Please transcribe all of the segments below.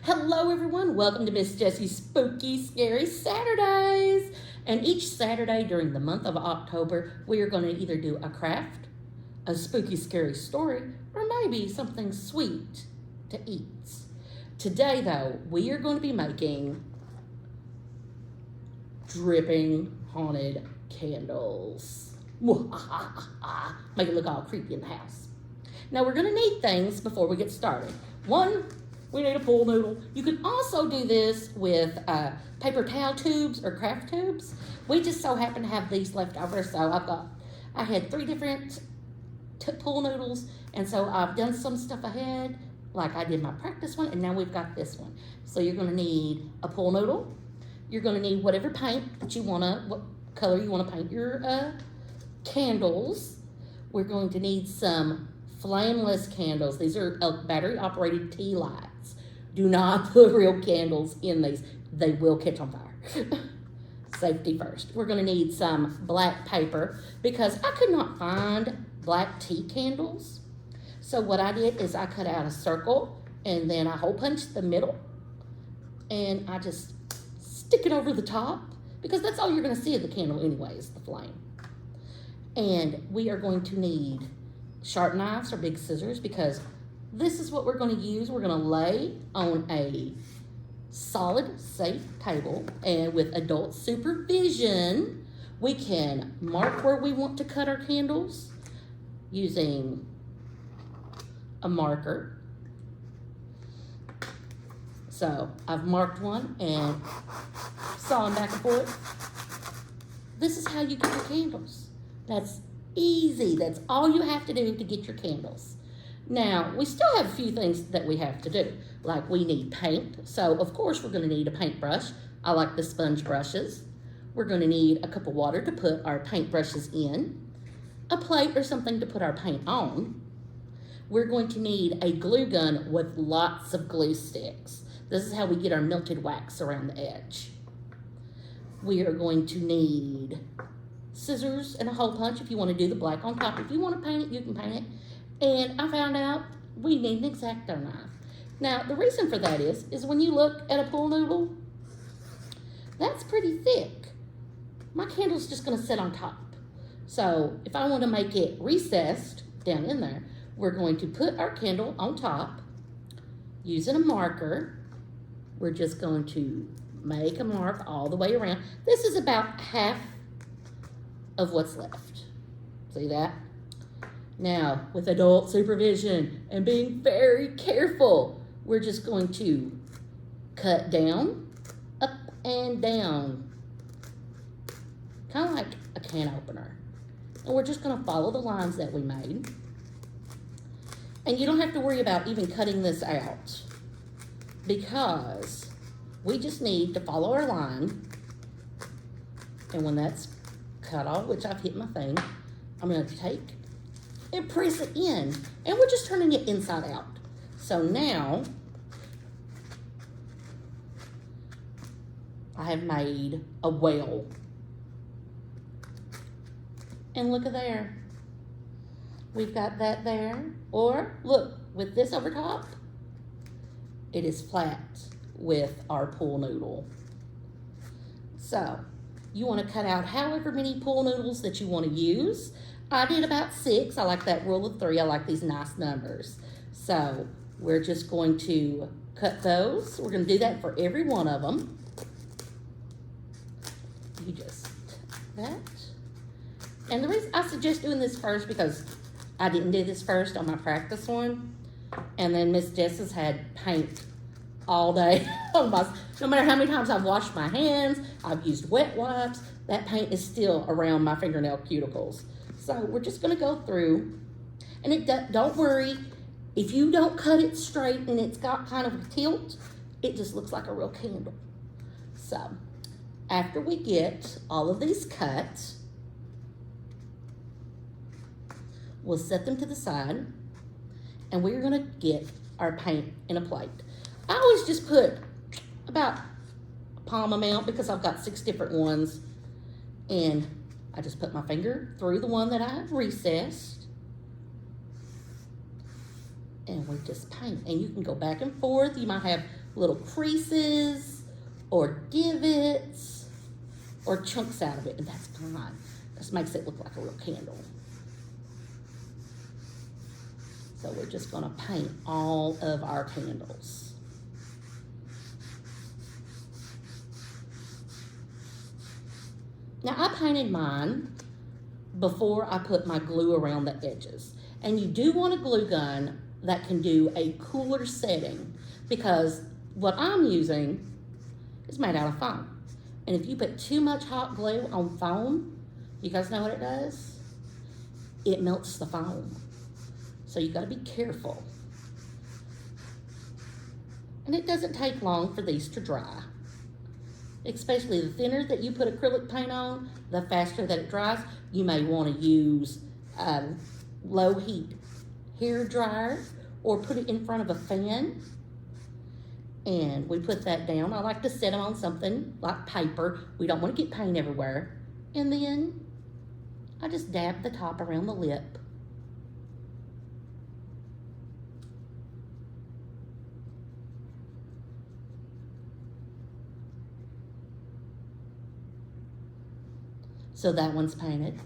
Hello, everyone. Welcome to Miss Jessie's Spooky Scary Saturdays. And each Saturday during the month of October, we are going to either do a craft, a spooky scary story, or maybe something sweet to eat. Today, though, we are going to be making dripping haunted candles. Make it look all creepy in the house. Now, we're going to need things before we get started. One, we need a pool noodle. You can also do this with paper towel tubes or craft tubes. We just so happen to have these left over, so I had 3 different pool noodles, and so I've done some stuff ahead, like I did my practice one, and now we've got this one. So you're going to need a pool noodle. You're going to need whatever paint that you want to, what color you want to paint your candles. We're going to need some flameless candles. These are battery operated tea lights. Do not put real candles in these. They will catch on fire. Safety first. We're going to need some black paper because I could not find black tea candles. So what I did is I cut out a circle and then I hole punched the middle and I just stick it over the top because that's all you're going to see of the candle anyways, the flame. And we are going to need sharp knives or big scissors because this is what we're going to use. We're going to lay on a solid, safe table, and with adult supervision, we can mark where we want to cut our candles using a marker. So I've marked one and sawing back and forth. This is how you get your candles. That's easy. That's all you have to do to get your candles. Now, we still have a few things that we have to do. Like we need paint. So, of course, we're going to need a paintbrush. I like the sponge brushes. We're going to need a cup of water to put our paintbrushes in. A plate or something to put our paint on. We're going to need a glue gun with lots of glue sticks. This is how we get our melted wax around the edge. We are going to need scissors and a hole punch if you want to do the black on top. If you want to paint it, you can paint it. And I found out we need an X-Acto knife. Now, the reason for that is when you look at a pool noodle, that's pretty thick. My candle's just going to sit on top. So if I want to make it recessed down in there, we're going to put our candle on top using a marker. We're just going to make a mark all the way around. This is about half of what's left. See that? Now, with adult supervision and being very careful, we're just going to cut down, up and down, kind of like a can opener. And we're just going to follow the lines that we made. And you don't have to worry about even cutting this out because we just need to follow our line. And when that's cut off, which I've hit my thing, I'm going to take and press it in, and we're just turning it inside out. So now I have made a whale, and look at there, we've got that there. Or look, with this over top, it is flat with our pool noodle. So you want to cut out however many pool noodles that you want to use. I did about 6. I like that rule of 3. I like these nice numbers. So we're just going to cut those. We're going to do that for every one of them. You just that. And the reason I suggest doing this first because I didn't do this first on my practice one. And then Miss Jess has had paint all day. No matter how many times I've washed my hands, I've used wet wipes, that paint is still around my fingernail cuticles. So we're just going to go through, and don't worry, if you don't cut it straight and it's got kind of a tilt, it just looks like a real candle. So after we get all of these cut, we'll set them to the side, and we're going to get our paint in a plate. I always just put about a palm amount because I've got 6 different ones, and I just put my finger through the one that I recessed, and we just paint. And you can go back and forth. You might have little creases or divots or chunks out of it, and that's fine. This makes it look like a real candle. So we're just gonna paint all of our candles. Now I painted mine before I put my glue around the edges. And you do want a glue gun that can do a cooler setting, because what I'm using is made out of foam. And if you put too much hot glue on foam, you guys know what it does? It melts the foam. So you gotta be careful. And it doesn't take long for these to dry. Especially the thinner that you put acrylic paint on, the faster that it dries. You may want to use low heat hair dryer or put it in front of a fan. And we put that down. I like to set them on something like paper. We don't want to get paint everywhere. And then I just dab the top around the lip. So that one's painted.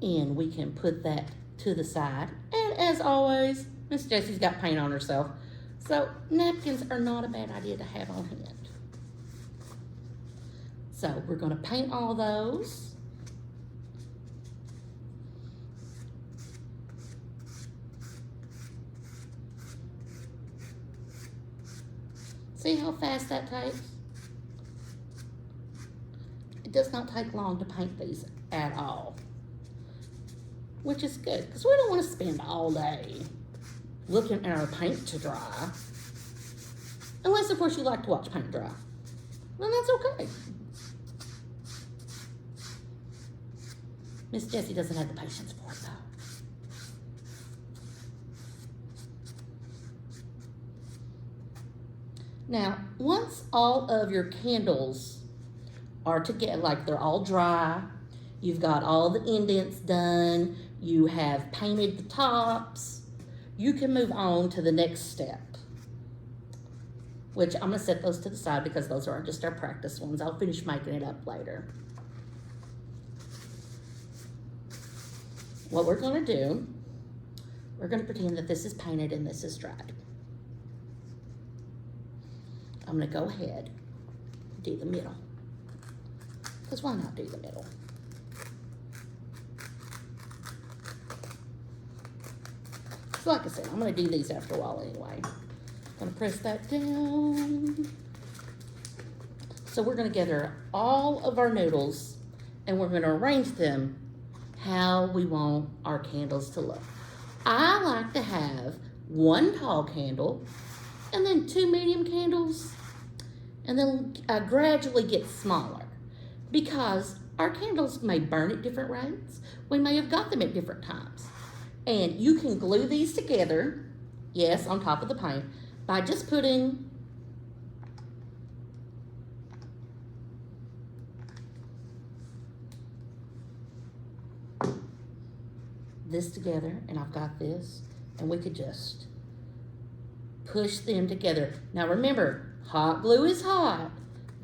And we can put that to the side. And as always, Miss Jessie's got paint on herself. So napkins are not a bad idea to have on hand. So we're gonna paint all those. See how fast that takes? It does not take long to paint these at all, which is good, because we don't want to spend all day looking at our paint to dry, unless of course you like to watch paint dry. Then that's okay. Miss Jessie doesn't have the patience for it though. Now, once all of your candles are together, like they're all dry, you've got all the indents done, you have painted the tops, you can move on to the next step, which I'm gonna set those to the side because those are just our practice ones. I'll finish making it up later. What we're gonna do, we're gonna pretend that this is painted and this is dried. I'm gonna go ahead and do the middle. Because why not do the middle? So like I said, I'm going to do these after a while anyway. I'm going to press that down. So we're going to gather all of our noodles and we're going to arrange them how we want our candles to look. I like to have one tall candle and then 2 medium candles, and then I gradually get smaller, because our candles may burn at different rates. We may have got them at different times. And you can glue these together, yes, on top of the paint, by just putting this together, and I've got this, and we could just push them together. Now remember, hot glue is hot.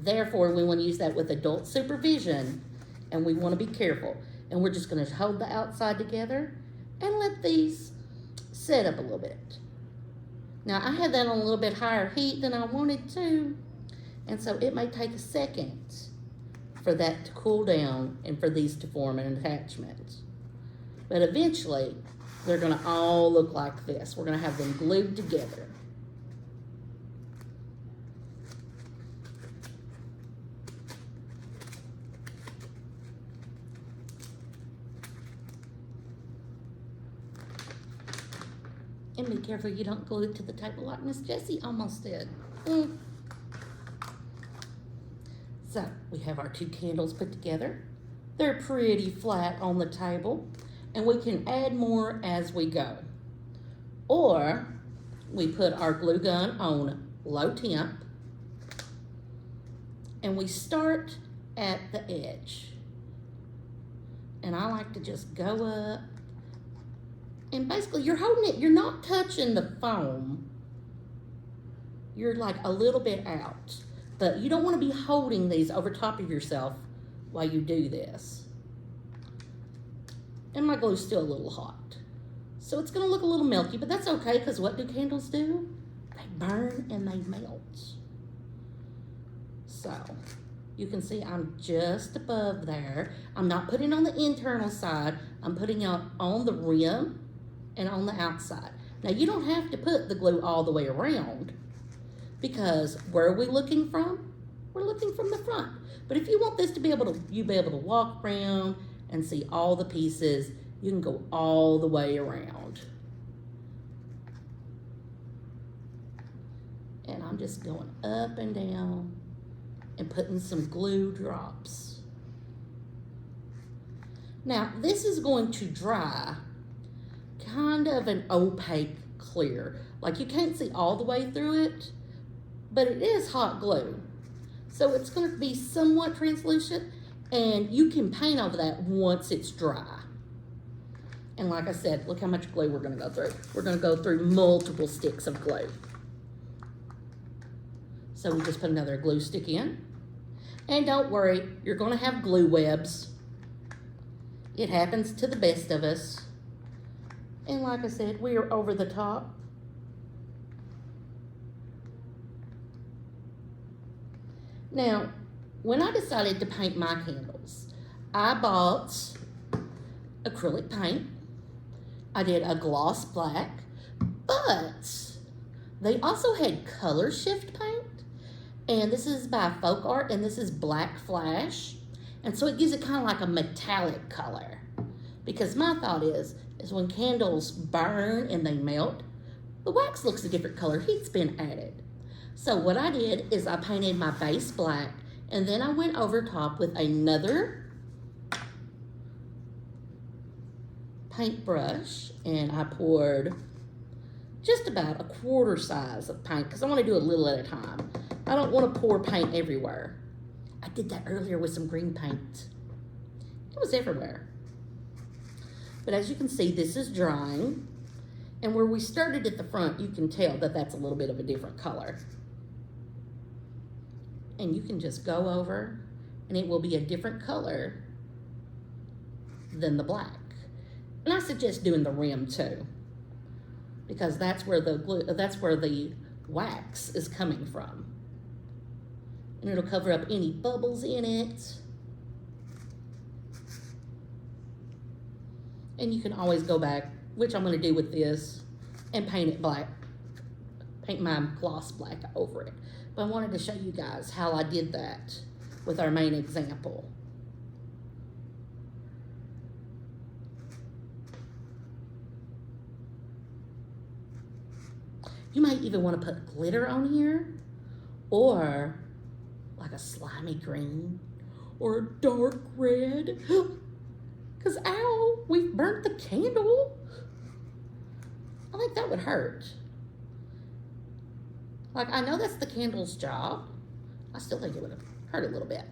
Therefore, we want to use that with adult supervision, and we want to be careful. And we're just going to hold the outside together and let these set up a little bit. Now, I had that on a little bit higher heat than I wanted to, and so it may take a second for that to cool down and for these to form an attachment. But eventually, they're going to all look like this. We're going to have them glued together. And be careful you don't glue it to the table like Miss Jessie almost did. So we have our 2 candles put together. They're pretty flat on the table, and we can add more as we go. Or we put our glue gun on low temp, and we start at the edge. And I like to just go up. And basically, you're holding it, you're not touching the foam. you're like a little bit out. But you don't want to be holding these over top of yourself while you do this. And my glue's still a little hot. So it's gonna look a little milky, but that's okay, because what do candles do? They burn and they melt. So you can see I'm just above there. I'm not putting on the internal side, I'm putting it on the rim and on the outside. Now you don't have to put the glue all the way around, because where are we looking from? We're looking from the front. But if you want this to be able to walk around and see all the pieces, you can go all the way around. And I'm just going up and down and putting some glue drops. Now this is going to dry kind of an opaque clear. Like you can't see all the way through it, but it is hot glue. So it's going to be somewhat translucent, and you can paint over that once it's dry. And like I said, look how much glue we're going to go through. We're going to go through multiple sticks of glue. So we just put another glue stick in. And don't worry, you're going to have glue webs. It happens to the best of us. And like I said, we are over the top. Now, when I decided to paint my candles, I bought acrylic paint. I did a gloss black, but they also had color shift paint. And this is by Folk Art, and this is Black Flash. And so it gives it kind of like a metallic color. Because my thought is when candles burn and they melt, the wax looks a different color. Heat's been added. So what I did is I painted my base black, and then I went over top with another paintbrush, and I poured just about a quarter size of paint, because I want to do a little at a time. I don't want to pour paint everywhere. I did that earlier with some green paint. It was everywhere. But as you can see, this is drying. And where we started at the front, you can tell that that's a little bit of a different color. And you can just go over, and it will be a different color than the black. And I suggest doing the rim too, because that's where the wax is coming from. And it'll cover up any bubbles in it. And you can always go back, which I'm going to do with this, and paint it black. Paint my gloss black over it. But I wanted to show you guys how I did that with our main example. You might even want to put glitter on here, or like a slimy green, or a dark red. Because, ow, we've burnt the candle. I think that would hurt. Like, I know that's the candle's job. I still think it would have hurt a little bit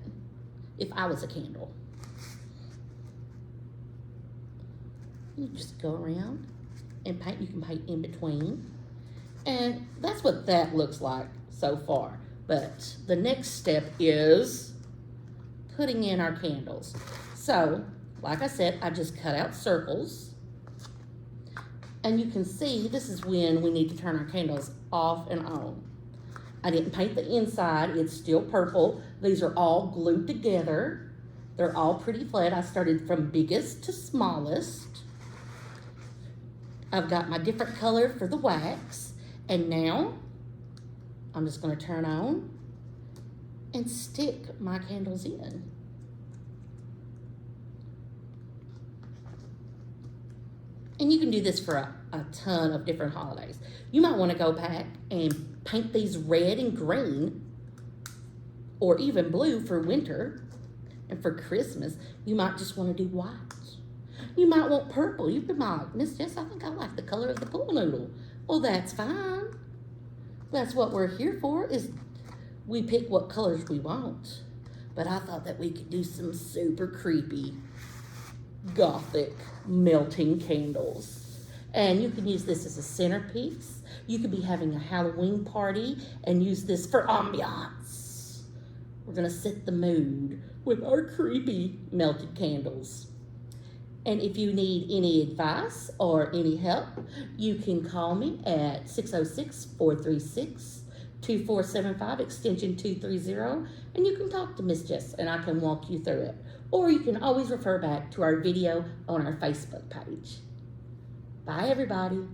if I was a candle. You just go around and paint. You can paint in between. And that's what that looks like so far. But the next step is putting in our candles. So, like I said, I just cut out circles. And you can see this is when we need to turn our candles off and on. I didn't paint the inside. It's still purple. These are all glued together. They're all pretty flat. I started from biggest to smallest. I've got my different color for the wax. And now I'm just going to turn on and stick my candles in. And you can do this for a ton of different holidays. You might want to go back and paint these red and green, or even blue for winter. And for Christmas, you might just want to do white. You might want purple. You might like, Miss Jess, I think I like the color of the pool noodle. Well, that's fine. That's what we're here for, is we pick what colors we want. But I thought that we could do some super creepy, gothic, melting candles. And you can use this as a centerpiece. You could be having a Halloween party and use this for ambiance. We're gonna set the mood with our creepy melted candles. And if you need any advice or any help, you can call me at 606-436-2475, extension 230, and you can talk to Miss Jess and I can walk you through it. Or you can always refer back to our video on our Facebook page. Bye, everybody.